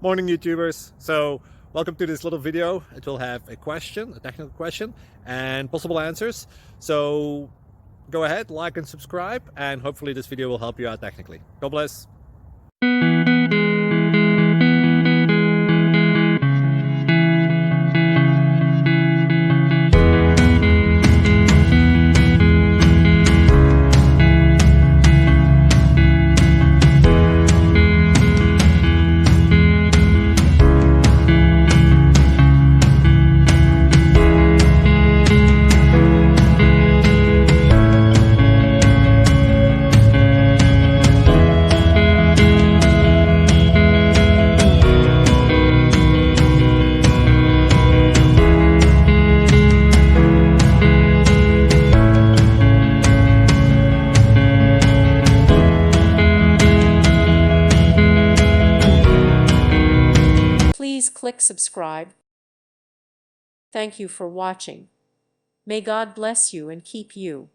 Morning YouTubers. So welcome to this little video. It will have a question, a technical question, and possible answers. So go ahead, like and subscribe, and hopefully this video will help you out technically. God bless. Please click subscribe. Thank you for watching. May God bless you and keep you.